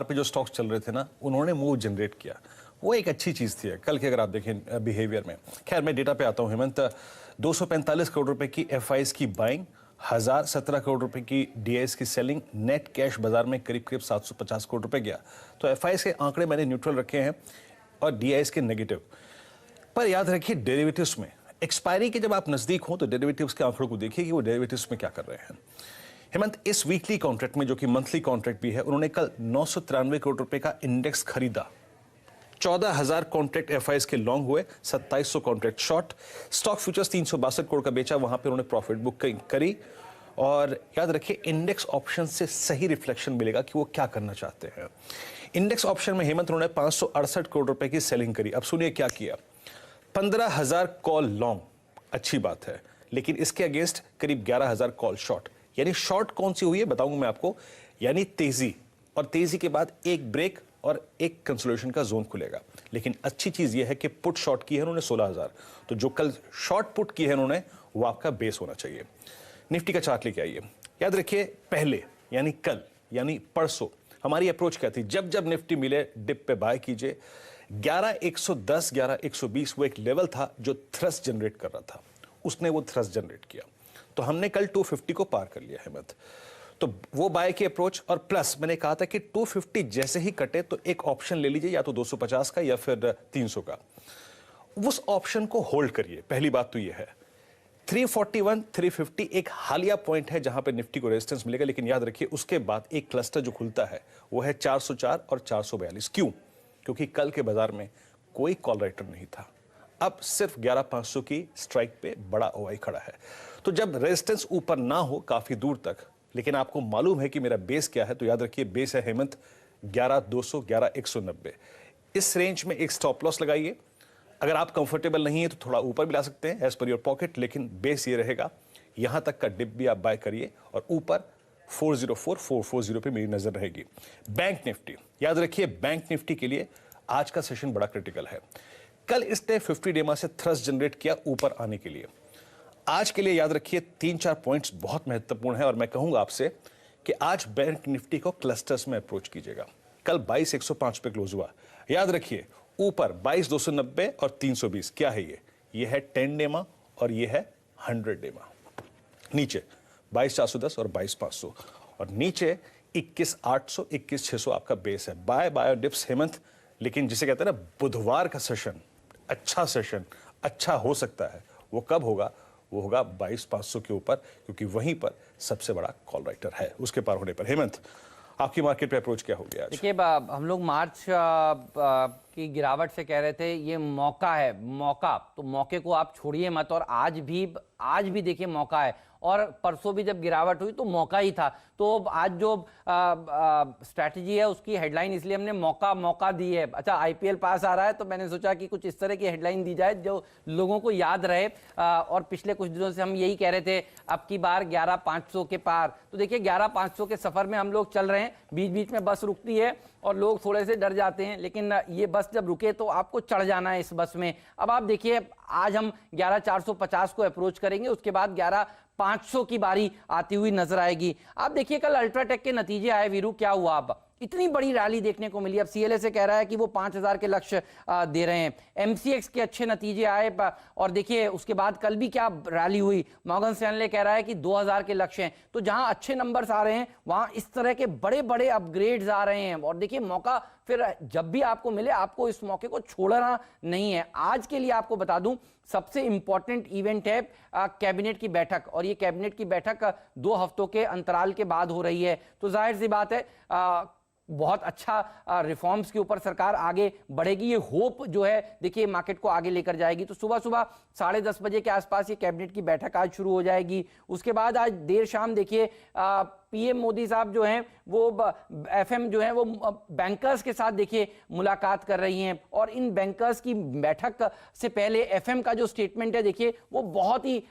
पे जो स्टॉक्स चल रहे थे ना, उन्होंने मूव जनरेट किया, वो एक अच्छी चीज थी कल के अगर आप देखें बिहेवियर में। खैर मैं डेटा पे आता हूं हेमंत, 245 करोड़ रुपए की एफआईएस की बाइंग, 1017 करोड़ रुपए की डीआईएस की सेलिंग, नेट कैश बाजार में करीब करीब 750 करोड़ रुपए गया। तो एफआईएस के आंकड़े मैंने न्यूट्रल रखे हैं और डीआईएस के नेगेटिव। पर याद रखिए डेरिवेटिव्स में एक्सपायरी के जब आप नजदीक हो तो डेरिवेटिव्स के आंकड़ों को देखिए कि वो डेरिवेटिव्स में क्या कर रहे हैं। हेमंत, इस वीकली कॉन्ट्रैक्ट में जो कि मंथली कॉन्ट्रैक्ट भी है, उन्होंने कल 993 करोड़ रुपए का इंडेक्स खरीदा, 14,000 कॉन्ट्रैक्ट एफआईएस के लॉन्ग हुए, 2700 contract short, stock futures 362 crore का बेचा, वहां पे उन्होंने प्रॉफिट बुक करी। और याद रखिए इंडेक्स ऑप्शन से सही रिफ्लेक्शन मिलेगा कि वो क्या करना चाहते हैं। इंडेक्स ऑप्शन में हेमंत उन्होंने 568 करोड़ रुपए की सेलिंग करी। अब सुनिए क्या किया, 15,000 कॉल लॉन्ग, अच्छी बात है, लेकिन इसके अगेंस्ट करीब 11,000 कॉल शॉर्ट। यानी शॉर्ट कौन सी हुई है बताऊंगा मैं आपको, यानी तेजी, और तेजी के बाद एक ब्रेक और एक कंसोलिडेशन का जोन खुलेगा। लेकिन अच्छी चीज यह है कि पुट शॉर्ट की है उन्होंने 16,000, तो जो कल शॉर्ट पुट की है उन्होंने वो आपका बेस होना चाहिए। निफ्टी का चार्ट लेके आइए। याद रखिए पहले यानी कल यानी परसों हमारी अप्रोच क्या थी, जब जब निफ्टी मिले डिप पे बाय कीजिए। 11,110 11,120 वो एक लेवल था जो थ्रस्ट जनरेट कर रहा था, उसने वो थ्रस्ट जनरेट किया, तो हमने कल 250 को पार कर लिया हेमंत। तो वो बाय की अप्रोच, और प्लस मैंने कहा था कि 250 जैसे ही कटे तो एक ऑप्शन ले लीजिए, या तो 250 का या फिर 300 का, उस ऑप्शन को होल्ड करिए। पहली बात तो ये है 341 350 एक हालिया पॉइंट है जहां पे निफ्टी को रेजिस्टेंस मिलेगा, लेकिन याद रखिए उसके बाद एक क्लस्टर जो खुलता है वो है 404 और 442। क्यों? क्योंकि कल के बाजार में कोई कॉल राइटर नहीं था, अब सिर्फ 11,500 की स्ट्राइक पे बड़ा ओआई खड़ा है। तो जब रेजिस्टेंस ऊपर ना हो काफी दूर तक, लेकिन आपको मालूम है कि मेरा बेस क्या है, तो याद रखिए बेस है हेमंत 11,200 11,190। इस रेंज में एक स्टॉप लॉस लगाइए। अगर आप कंफर्टेबल नहीं है तो थोड़ा ऊपर भी ला सकते हैं एज पर योर पॉकेट, लेकिन बेस ये रहेगा, यहां तक का डिप भी आप बाय करिए और ऊपर 404 440 पे मेरी नजर रहेगी। बैंक निफ्टी, याद रखिए बैंक निफ्टी के लिए आज का सेशन बड़ा क्रिटिकल है। कल इसने 50 डेमा से थ्रस्ट जनरेट किया ऊपर आने के लिए। आज के लिए याद रखिए 3-4 पॉइंट्स बहुत महत्वपूर्ण है, और मैं कहूंगा आपसे कि आज बैंक निफ्टी को क्लस्टर्स में अप्रोच कीजिएगा। कल 22,105 पे क्लोज हुआ, याद रखिए ऊपर 22,290 और 320। क्या है ये है 10 डेमा और ये है 100 डेमा। नीचे 22,410 और 22,500, और नीचे 21,800 21,600 आपका बेस है। बाय बाय डिप्स हेमंत, लेकिन जिसे कहते हैं ना बुधवार का सेशन, अच्छा सेशन, अच्छा हो सकता है। वो कब होगा? वो होगा 22,500 के ऊपर, क्योंकि वहीं पर सबसे बड़ा कॉल राइटर है। उसके पार होने पर हेमंत आपकी मार्केट पे अप्रोच क्या हो गया आज? देखिए हम लोग मार्च की गिरावट से कह रहे थे ये मौका है, मौका, तो मौके को आप छोड़िए मत, और आज भी देखिए मौका है, और परसों भी जब गिरावट हुई तो मौका ही था। तो आज जो स्ट्रैटेजी है उसकी हेडलाइन इसलिए हमने मौका दी है। अच्छा, आईपीएल पास आ रहा है तो मैंने सोचा कि कुछ इस तरह की हेडलाइन दी जाए जो लोगों को याद रहे, और पिछले कुछ दिनों से हम यही कह रहे थे अब की बार 11,500 के पार। तो देखिए 11,500 के सफर में हम लोग चल रहे हैं, बीच बीच में बस रुकती है और लोग थोड़े से डर जाते हैं, लेकिन ये बस जब रुके तो आपको चढ़ जाना है इस बस में। अब आप देखिए आज हम 11,450 को अप्रोच करेंगे, उसके बाद 11,500 की बारी आती हुई नजर आएगी। आप देखिए कल अल्ट्राटेक के नतीजे आए वीरू, क्या हुआ? अब इतनी बड़ी रैली देखने को मिली। अब सीएलए से कह रहा है कि वो 5,000 के लक्ष्य दे रहे हैं। एमसीएक्स के अच्छे नतीजे आए, और देखिए उसके बाद कल भी क्या रैली हुई। मॉर्गन स्टैनले कह रहा है कि 2,000 के लक्ष्य हैं। तो जहां अच्छे नंबर्स आ रहे हैं वहां इस तरह के बड़े बड़े अपग्रेड्स आ रहे हैं, और देखिए मौका फिर जब भी आपको मिले आपको इस मौके को छोड़ना नहीं है। आज के लिए आपको बता दूं सबसे इंपॉर्टेंट इवेंट है कैबिनेट की बैठक, और ये कैबिनेट की बैठक 2 हफ्तों के अंतराल के बाद हो रही है। तो जाहिर सी बात है बहुत अच्छा रिफॉर्म्स के ऊपर सरकार आगे बढ़ेगी। ये होप जो है देखिए मार्केट को आगे लेकर जाएगी। तो सुबह सुबह 10:30 बजे के आसपास ये कैबिनेट की बैठक आज शुरू हो जाएगी। उसके बाद आज देर शाम देखिए पीएम मोदी साहब जो हैं वो एफएम जो है वो बैंकर्स के साथ देखिए मुलाकात कर रही हैं, और इन बैंकर्स की बैठक से पहले एफएम का जो स्टेटमेंट है देखिए वो बहुत ही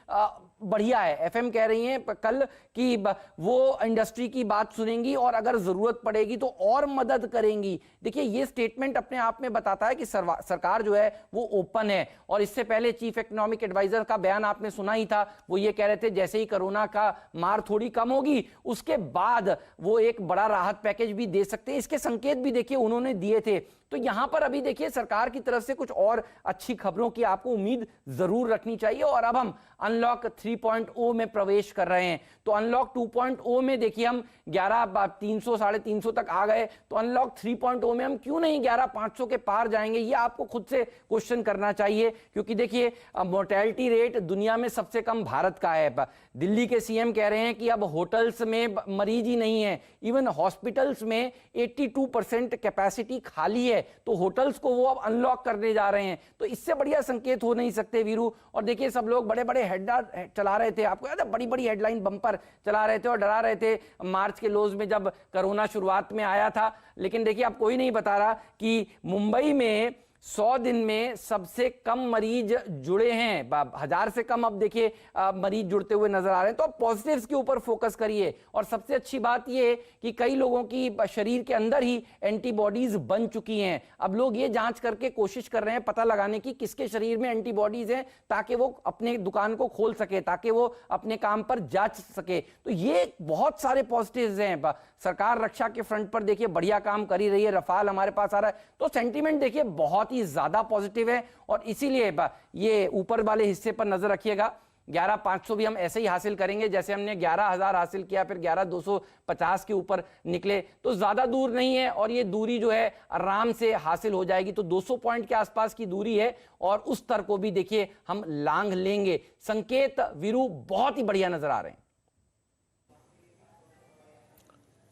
बढ़िया है। एफएम कह रही हैं कल कि वो इंडस्ट्री की बात सुनेंगी और अगर जरूरत पड़ेगी तो और मदद करेंगी। देखिए ये स्टेटमेंट अपने आप में बताता है कि सरकार जो है वो ओपन है। और इससे पहले चीफ इकोनॉमिक एडवाइजर का बयान आपने सुना ही था, वो ये कह रहे थे जैसे ही कोरोना का मार थोड़ी कम होगी उसके बाद वो एक बड़ा राहत पैकेज भी दे सकते हैं। इसके संकेत भी देखिए उन्होंने दिए थे। तो यहां पर अभी देखिए सरकार की तरफ से कुछ और अच्छी खबरों की आपको उम्मीद जरूर रखनी चाहिए। और अब हम अनलॉक 3.0 में प्रवेश कर रहे हैं। तो अनलॉक 2.0 में देखिए हम 11,300 350 तक आ गए, तो अनलॉक 3.0 में हम क्यों नहीं 11,500 के पार जाएंगे, ये आपको खुद से क्वेश्चन करना चाहिए। क्योंकि देखिए मोर्टेलिटी रेट दुनिया में सबसे कम भारत का है। दिल्ली के सीएम कह रहे हैं कि अब होटल्स में मरीज ही नहीं है, इवन हॉस्पिटल्स में 82% कैपेसिटी खाली है। तो होटल्स को वो अब अनलॉक करने जा रहे हैं। तो इससे बढ़िया संकेत हो नहीं सकते वीरू। और देखिए सब लोग बड़े बड़े हेडलाइन चला रहे थे, आपको याद है, बड़ी बड़ी हेडलाइन बम्पर चला रहे थे और डरा रहे थे मार्च के लोज में जब कोरोना शुरुआत में आया था। लेकिन देखिए अब कोई नहीं बता रहा कि मुंबई में 100 दिन में सबसे कम मरीज जुड़े हैं, 1000 से कम अब देखिए मरीज जुड़ते हुए नजर आ रहे हैं। तो अब पॉजिटिव्स के ऊपर फोकस करिए। और सबसे अच्छी बात यह है कि कई लोगों की शरीर के अंदर ही एंटीबॉडीज बन चुकी हैं। अब लोग ये जांच करके कोशिश कर रहे हैं पता लगाने की किसके शरीर में एंटीबॉडीज हैं, ताकि वो अपने दुकान को खोल सके, ताकि वो अपने काम पर जांच सके। तो ये बहुत सारे पॉजिटिव्स हैं। सरकार रक्षा के फ्रंट पर देखिए बढ़िया काम कर ही रही है। रफाल हमारे पास आ रहा है, तो सेंटीमेंट देखिए बहुत ही ज्यादा पॉजिटिव है। और इसीलिए ये ऊपर वाले हिस्से पर नजर रखिएगा। 11,500 भी हम ऐसे ही हासिल करेंगे जैसे हमने 11,000 हासिल किया, फिर 11,250 के ऊपर निकले, तो ज्यादा दूर नहीं है। और ये दूरी जो है आराम से हासिल हो जाएगी। तो 200 पॉइंट के आसपास की दूरी है और उस स्तर को भी देखिए हम लांघ लेंगे। संकेत वीरू बहुत ही बढ़िया नजर आ रहे हैं।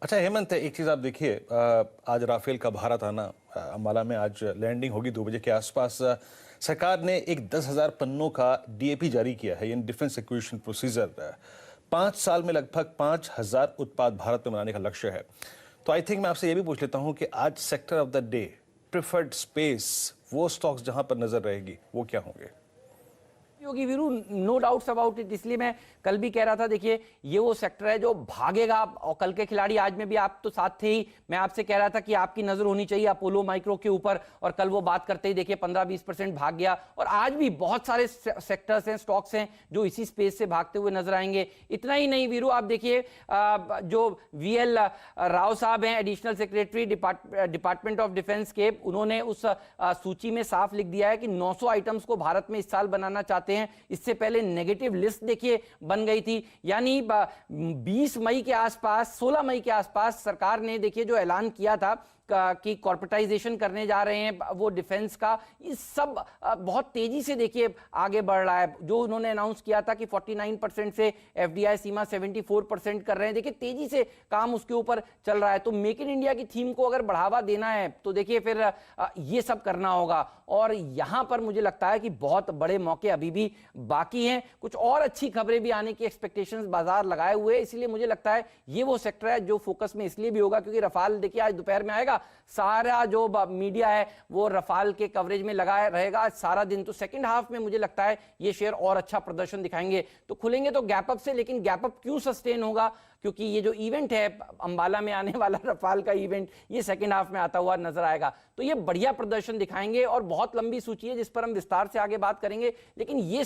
अच्छा हेमंत, एक चीज आप देखिए, आज राफेल का भारत आना, अंबाला में आज लैंडिंग होगी 2 बजे के आसपास। सरकार ने एक 10,000 पन्नों का डीएपी जारी किया है, यानी डिफेंस एक्विजिशन प्रोसीजर। 5 साल में लगभग 5,000 उत्पाद भारत में बनाने का लक्ष्य है। तो आई थिंक मैं आपसे ये भी पूछ लेता हूं कि आज sector of the day, preferred space, वो स्टॉक्स जहां पर नजर रहेगी वो क्या होंगे? Yogi Veeru, no doubts about it. इसलिए मैं कल भी कह रहा था देखिए ये वो सेक्टर है जो भागेगा। और कल के खिलाड़ी आज में भी आप तो साथ थे ही, मैं आपसे कह रहा था कि आपकी नजर होनी चाहिए अपोलो माइक्रो के ऊपर। और कल वो बात करते ही देखिए 15-20% भाग गया। और आज भी बहुत सारे सेक्टर्स हैं, स्टॉक्स हैं जो इसी स्पेस से भागते हुए नजर आएंगे। इतना ही नहीं वीरू, आप देखिए जो वीएल राव साहब हैं, additional secretary department of defence के, उन्होंने उस सूची में साफ लिख दिया है कि 900 आइटम्स को भारत में इस साल बनाना चाहते हैं। इससे पहले नेगेटिव लिस्ट देखिए बन गई थी। यानी 20 मई के आसपास, 16 मई के आसपास सरकार ने देखिए जो ऐलान किया था कि कॉर्पोरेटाइजेशन करने जा रहे हैं वो डिफेंस का, ये सब बहुत तेजी से देखिए आगे बढ़ रहा है। जो उन्होंने अनाउंस किया था कि 49% से एफडीआई सीमा 74% कर रहे हैं, देखिए तेजी से काम उसके ऊपर चल रहा है। तो मेक इन इंडिया की थीम को अगर बढ़ावा देना है तो देखिए फिर ये सब करना होगा। और यहां पर मुझे लगता है कि बहुत बड़े मौके अभी भी बाकी हैं। कुछ और अच्छी खबरें भी आने की एक्सपेक्टेशंस बाजार लगाए हुए, इसलिए मुझे लगता है ये वो सेक्टर है जो फोकस में इसलिए भी होगा क्योंकि रफाल देखिए आज दोपहर में आएगा। सारा जो मीडिया है वो रफाल के कवरेज में लगा रहेगा सारा दिन। तो सेकंड हाफ में मुझे लगता है ये शेयर और अच्छा प्रदर्शन दिखाएंगे। तो खुलेंगे तो गैप अप से, लेकिन गैप अप क्यों सस्टेन होगा? क्योंकि ये जो इवेंट है अंबाला में आने वाला रफाल का इवेंट, ये सेकंड हाफ में आता हुआ नजर आएगा। तो ये बढ़िया प्रदर्शन दिखाएंगे और बहुत लंबी सूची है जिस पर हम विस्तार से आगे बात करेंगे। लेकिन ये